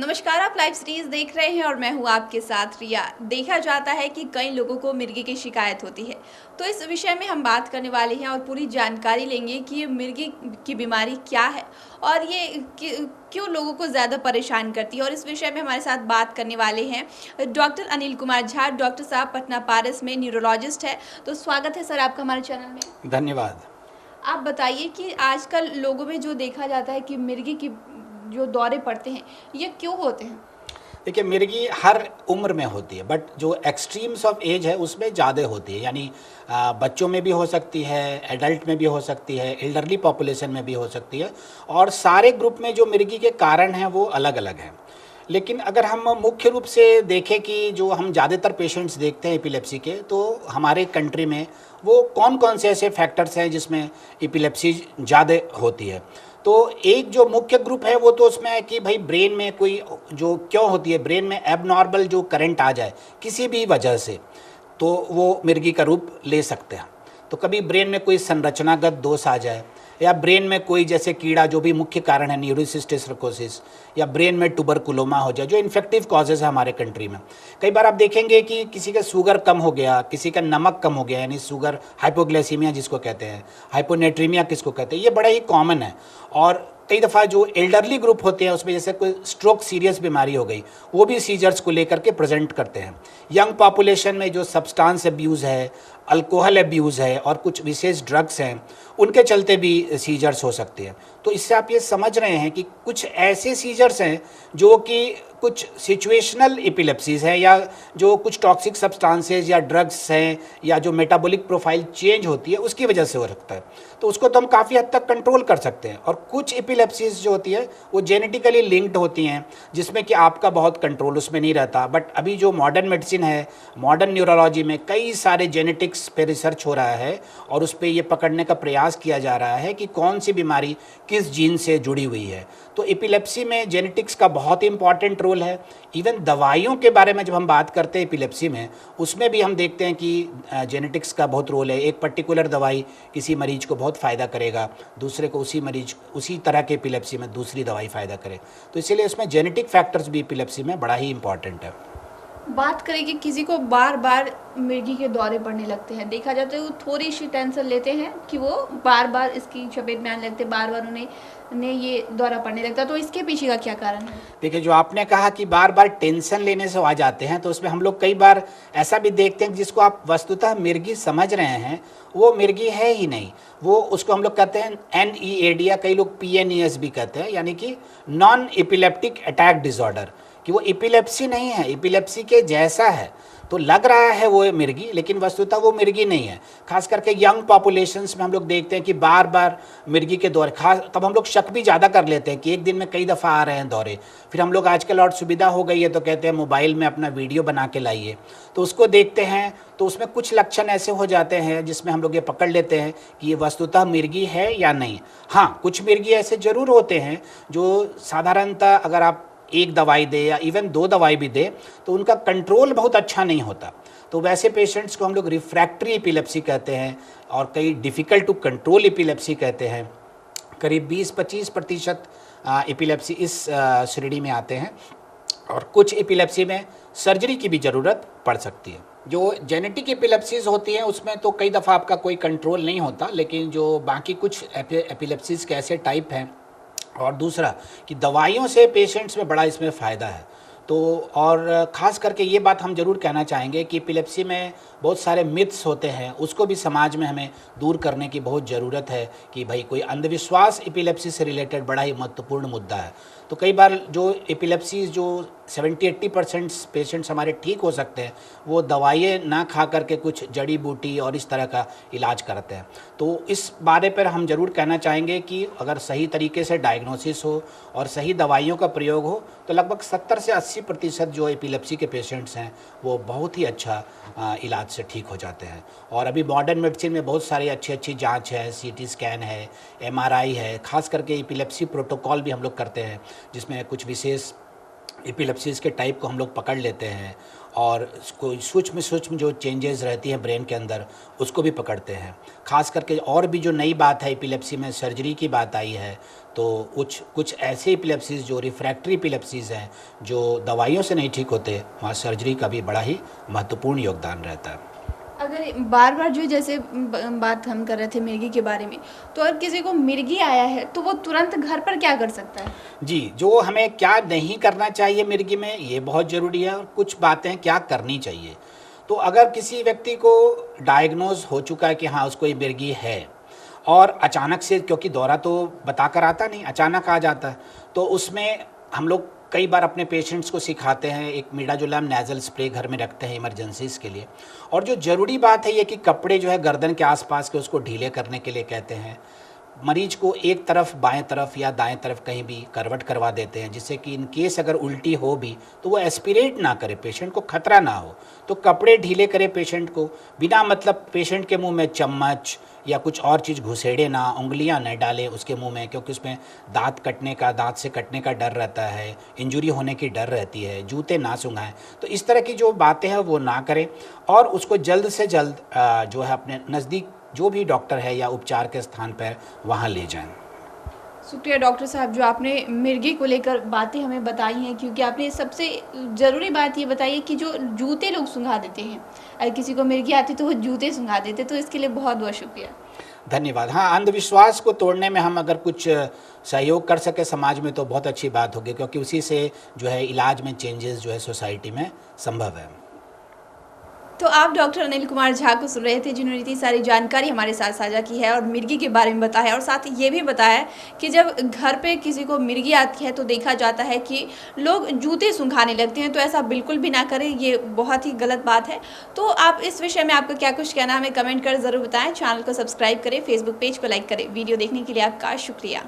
नमस्कार, आप live series देख रहे हैं और मैं हूं आपके साथ रिया। देखा जाता है कि कई लोगों को मिर्गी की शिकायत होती है, तो इस विषय में हम बात करने वाले हैं और पूरी जानकारी लेंगे कि ये मिर्गी की बीमारी क्या है और ये क्यों लोगों को ज़्यादा परेशान करती है। और इस विषय में हमारे साथ बात करने वाले हैं डॉक्टर अनिल कुमार झा। डॉक्टर साहब पटना पारस में न्यूरोलॉजिस्ट है। तो स्वागत है सर आपका हमारे चैनल में। धन्यवाद। आप बताइए कि आजकल लोगों में जो देखा जाता है कि मिर्गी की जो दौरे पड़ते हैं, ये क्यों होते हैं? देखिए, मिर्गी हर उम्र में होती है, बट जो एक्सट्रीम्स ऑफ एज है उसमें ज़्यादा होती है। यानी बच्चों में भी हो सकती है, एडल्ट में भी हो सकती है, एल्डरली पॉपुलेशन में भी हो सकती है, और सारे ग्रुप में जो मिर्गी के कारण हैं वो अलग अलग हैं। लेकिन अगर हम मुख्य रूप से देखें कि जो हम ज़्यादातर पेशेंट्स देखते हैं एपिलेप्सी के, तो हमारे कंट्री में वो कौन कौन से ऐसे फैक्टर्स हैं जिसमें एपिलेप्सी ज़्यादा होती है। तो एक जो मुख्य ग्रुप है वो तो उसमें है कि भाई ब्रेन में कोई जो क्यों होती है, ब्रेन में एबनॉर्मल जो करंट आ जाए किसी भी वजह से, तो वो मिर्गी का रूप ले सकते हैं। तो कभी ब्रेन में कोई संरचनागत दोष आ जाए, या ब्रेन में कोई जैसे कीड़ा जो भी मुख्य कारण है न्यूरोसिस्टिस सर्कोसिस, या ब्रेन में ट्यूबरकुलोमा हो जाए जो इन्फेक्टिव कॉजेज़ है हमारे कंट्री में। कई बार आप देखेंगे कि किसी का शुगर कम हो गया, किसी का नमक कम हो गया, यानी शुगर हाइपोग्लाइसीमिया जिसको कहते हैं, हाइपोनेट्रीमिया किसको कहते हैं, ये बड़ा ही कॉमन है। और कई दफ़ा जो एल्डरली ग्रुप होते हैं उसमें जैसे कोई स्ट्रोक सीरियस बीमारी हो गई, वो भी सीजर्स को लेकर के प्रेजेंट करते हैं। यंग पॉपुलेशन में जो सब्सटेंस अब्यूज़ है, अल्कोहल अब्यूज़ है और कुछ विशेष ड्रग्स हैं, उनके चलते भी सीजर्स हो सकते हैं। तो इससे आप ये समझ रहे हैं कि कुछ ऐसे सीजर्स हैं जो कि कुछ सिचुएशनल एपिलेप्सीज है, या जो कुछ टॉक्सिक सब्सटेंसेस या ड्रग्स हैं, या जो मेटाबॉलिक प्रोफाइल चेंज होती है उसकी वजह से हो सकता है। तो उसको तो हम काफ़ी हद तक कंट्रोल कर सकते हैं। और कुछ एपिलेप्सीज जो होती है वो जेनेटिकली लिंक्ड होती हैं, जिसमें कि आपका बहुत कंट्रोल उसमें नहीं रहता। बट अभी जो मॉडर्न मेडिसिन है, मॉडर्न न्यूरोलॉजी में कई सारे जेनेटिक्स पे रिसर्च हो रहा है और उस पर ये पकड़ने का प्रयास किया जा रहा है कि कौन सी बीमारी किस जीन से जुड़ी हुई है। तो एपिलेप्सी में जेनेटिक्स का बहुत इंपॉर्टेंट रोल है। इवन दवाइयों के बारे में जब हम बात करते हैं एपिलेप्सी में, उसमें भी हम देखते हैं कि जेनेटिक्स का बहुत रोल है। एक पर्टिकुलर दवाई किसी मरीज को बहुत फ़ायदा करेगा, दूसरे को उसी तरह के एपिलेप्सी में दूसरी दवाई फ़ायदा करे। तो इसीलिए उसमें जेनेटिक फैक्टर्स भी एपिलेप्सी में बड़ा ही इंपॉर्टेंट है। बात करें कि किसी को बार बार मिर्गी के दौरे पड़ने लगते हैं, देखा जाता है वो थोड़ी सी टेंशन लेते हैं कि वो बार बार इसकी चपेट में आने लगते, बार बार उन्हें ये दौरा पड़ने लगता है। तो इसके पीछे का क्या कारण है? देखिए, जो आपने कहा कि बार बार टेंशन लेने से आ जाते हैं, तो उसमें हम लोग कई बार ऐसा भी देखते हैं जिसको आप वस्तुतः मिर्गी समझ रहे हैं वो मिर्गी है ही नहीं। वो उसको हम लोग कहते हैं NEAD, या कई लोग PNES भी कहते हैं, यानी कि नॉन एपिलेप्टिक अटैक डिसऑर्डर, कि वो एपिलेप्सी नहीं है, एपिलेप्सी के जैसा है। तो लग रहा है वो मिर्गी, लेकिन वस्तुतः वो मिर्गी नहीं है। खास करके यंग पॉपुलेशंस में हम लोग देखते हैं कि बार बार मिर्गी के दौरे, खास तब हम लोग शक भी ज़्यादा कर लेते हैं कि एक दिन में कई दफ़ा आ रहे हैं दौरे। फिर हम लोग आजकल और सुविधा हो गई है तो कहते हैं मोबाइल में अपना वीडियो बना के लाइए, तो उसको देखते हैं तो उसमें कुछ लक्षण ऐसे हो जाते हैं जिसमें हम लोग ये पकड़ लेते हैं कि ये वस्तुतः मिर्गी है या नहीं। हाँ, कुछ मिर्गी ऐसे ज़रूर होते हैं जो साधारणतः अगर आप एक दवाई दे या इवन 2 दवाई भी दे तो उनका कंट्रोल बहुत अच्छा नहीं होता। तो वैसे पेशेंट्स को हम लोग रिफ्रैक्टरी एपिलेप्सी कहते हैं, और कई डिफ़िकल्ट टू कंट्रोल एपिलेप्सी कहते हैं। करीब 20-25% एपिलेप्सी इस श्रेणी में आते हैं, और कुछ एपिलेप्सी में सर्जरी की भी ज़रूरत पड़ सकती है। जो जेनेटिक एपिलेप्सीज होती हैं उसमें तो कई दफ़ा आपका कोई कंट्रोल नहीं होता, लेकिन जो बाकी कुछ एपिलेप्सीज के ऐसे टाइप हैं, और दूसरा कि दवाइयों से पेशेंट्स में बड़ा इसमें फ़ायदा है। तो और ख़ास करके ये बात हम ज़रूर कहना चाहेंगे कि एपिलेप्सी में बहुत सारे मिथ्स होते हैं, उसको भी समाज में हमें दूर करने की बहुत ज़रूरत है कि भाई कोई अंधविश्वास एपिलेप्सी से रिलेटेड बड़ा ही महत्वपूर्ण मुद्दा है। तो कई बार जो एपिलेप्सी जो 70-80% पेशेंट्स हमारे ठीक हो सकते हैं, वो दवाइयाँ ना खा करके कुछ जड़ी बूटी और इस तरह का इलाज करते हैं। तो इस बारे पर हम ज़रूर कहना चाहेंगे कि अगर सही तरीके से डायग्नोसिस हो और सही दवाइयों का प्रयोग हो तो लगभग 70 से 80% जो एपिलेप्सी के पेशेंट्स हैं वो बहुत ही अच्छा इलाज से ठीक हो जाते हैं। और अभी मॉडर्न मेडिसिन में बहुत सारी अच्छी जांच है, CT स्कैन है, MRI है। खास करके एपिलेप्सी प्रोटोकॉल भी हम लोग करते हैं, जिसमें कुछ विशेष एपिलेप्सीज़ के टाइप को हम लोग पकड़ लेते हैं और कोई सूक्ष्म सूक्ष्म जो चेंजेस रहती हैं ब्रेन के अंदर उसको भी पकड़ते हैं। ख़ास करके और भी जो नई बात है एपिलेप्सी में सर्जरी की बात आई है, तो कुछ ऐसे एपिलेप्सीज़ जो रिफ्रैक्टरी एपिलेप्सीज़ हैं जो दवाइयों से नहीं ठीक होते, वहाँ सर्जरी का भी बड़ा ही महत्वपूर्ण योगदान रहता है। अगर बार बार जो जैसे बात हम कर रहे थे मिर्गी के बारे में, तो अगर किसी को मिर्गी आया है तो वो तुरंत घर पर क्या कर सकता है? जी, जो हमें क्या नहीं करना चाहिए मिर्गी में ये बहुत ज़रूरी है, और कुछ बातें क्या करनी चाहिए। तो अगर किसी व्यक्ति को डायग्नोज हो चुका है कि हाँ उसको ये मिर्गी है, और अचानक से, क्योंकि दौरा तो बताकर आता नहीं, अचानक आ जाता है, तो उसमें हम लोग कई बार अपने पेशेंट्स को सिखाते हैं, एक मिडाजोलैम नेज़ल स्प्रे घर में रखते हैं इमरजेंसीज़ के लिए। और जो ज़रूरी बात है ये कि कपड़े जो है गर्दन के आसपास के उसको ढीले करने के लिए कहते हैं। मरीज को एक तरफ बाएं तरफ या दाएं तरफ कहीं भी करवट करवा देते हैं, जिससे कि इन केस अगर उल्टी हो भी तो वो एस्पिरेट ना करे, पेशेंट को खतरा ना हो। तो कपड़े ढीले करे पेशेंट को, बिना मतलब पेशेंट के मुंह में चम्मच या कुछ और चीज़ घुसेड़े ना, उंगलियां न डालें उसके मुंह में, क्योंकि उसमें दांत से कटने का डर रहता है, इंजरी होने की डर रहती है। जूते ना सूंघाएं। तो इस तरह की जो बातें हैं वो ना करें, और उसको जल्द से जल्द जो है अपने नज़दीक जो भी डॉक्टर है या उपचार के स्थान पर वहाँ ले जाएं। शुक्रिया डॉक्टर साहब, जो आपने मिर्गी को लेकर बातें हमें बताई हैं, क्योंकि आपने सबसे ज़रूरी बात ये बताई है कि जो जूते लोग सुंघा देते हैं, अगर किसी को मिर्गी आती तो वो जूते सुंघा देते, तो इसके लिए बहुत बहुत शुक्रिया। धन्यवाद। हाँ, अंधविश्वास को तोड़ने में हम अगर कुछ सहयोग कर सके समाज में तो बहुत अच्छी बात होगी, क्योंकि उसी से जो है इलाज में चेंजेस जो है सोसाइटी में संभव है। तो आप डॉक्टर अनिल कुमार झा को सुन रहे थे, जिन्होंने इतनी सारी जानकारी हमारे साथ साझा की है और मिर्गी के बारे में बताया, और साथ ही ये भी बताया कि जब घर पे किसी को मिर्गी आती है तो देखा जाता है कि लोग जूते सुंघाने लगते हैं, तो ऐसा बिल्कुल भी ना करें, ये बहुत ही गलत बात है। तो आप इस विषय में आपका क्या कुछ कहना हमें कमेंट कर ज़रूर बताएं। चैनल को सब्सक्राइब करें, फेसबुक पेज को लाइक करें। वीडियो देखने के लिए आपका शुक्रिया।